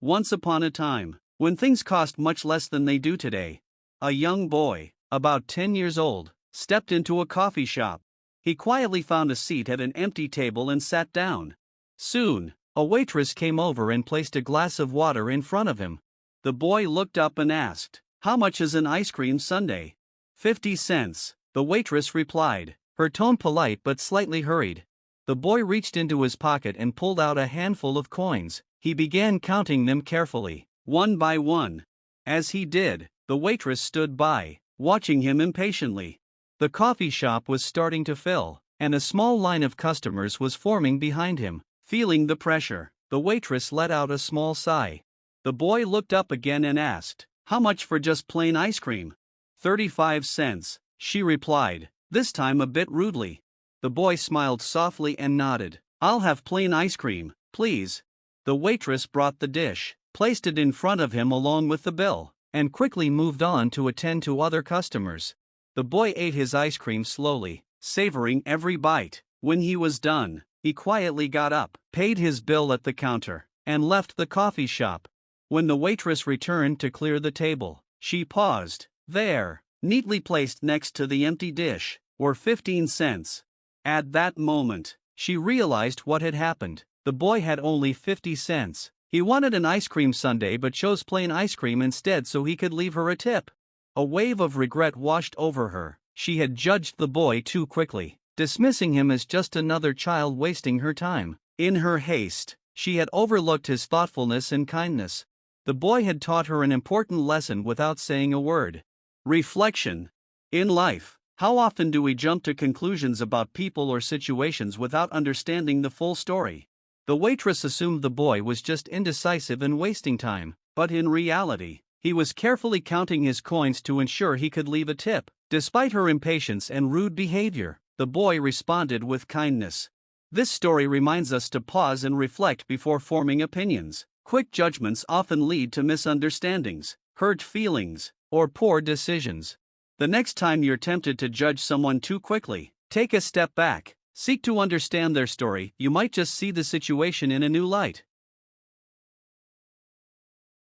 Once upon a time, when things cost much less than they do today, a young boy, about 10 years old, stepped into a coffee shop. He quietly found a seat at an empty table and sat down. Soon, a waitress came over and placed a glass of water in front of him. The boy looked up and asked, "How much is an ice cream sundae?" 50 cents, the waitress replied, her tone polite but slightly hurried. The boy reached into his pocket and pulled out a handful of coins. He began counting them carefully, one by one. As he did, the waitress stood by, watching him impatiently. The coffee shop was starting to fill, and a small line of customers was forming behind him. Feeling the pressure, the waitress let out a small sigh. The boy looked up again and asked, "How much for just plain ice cream?" 35 cents, she replied, this time a bit rudely. The boy smiled softly and nodded. "I'll have plain ice cream, please." The waitress brought the dish, placed it in front of him along with the bill, and quickly moved on to attend to other customers. The boy ate his ice cream slowly, savoring every bite. When he was done, he quietly got up, paid his bill at the counter, and left the coffee shop. When the waitress returned to clear the table, she paused. There, neatly placed next to the empty dish, were 15 cents. At that moment, she realized what had happened. The boy had only 50 cents. He wanted an ice cream sundae but chose plain ice cream instead so he could leave her a tip. A wave of regret washed over her. She had judged the boy too quickly, dismissing him as just another child wasting her time. In her haste, she had overlooked his thoughtfulness and kindness. The boy had taught her an important lesson without saying a word. Reflection. In life, how often do we jump to conclusions about people or situations without understanding the full story? The waitress assumed the boy was just indecisive and wasting time, but in reality, he was carefully counting his coins to ensure he could leave a tip. Despite her impatience and rude behavior, the boy responded with kindness. This story reminds us to pause and reflect before forming opinions. Quick judgments often lead to misunderstandings, hurt feelings, or poor decisions. The next time you're tempted to judge someone too quickly, take a step back. Seek to understand their story. You might just see the situation in a new light.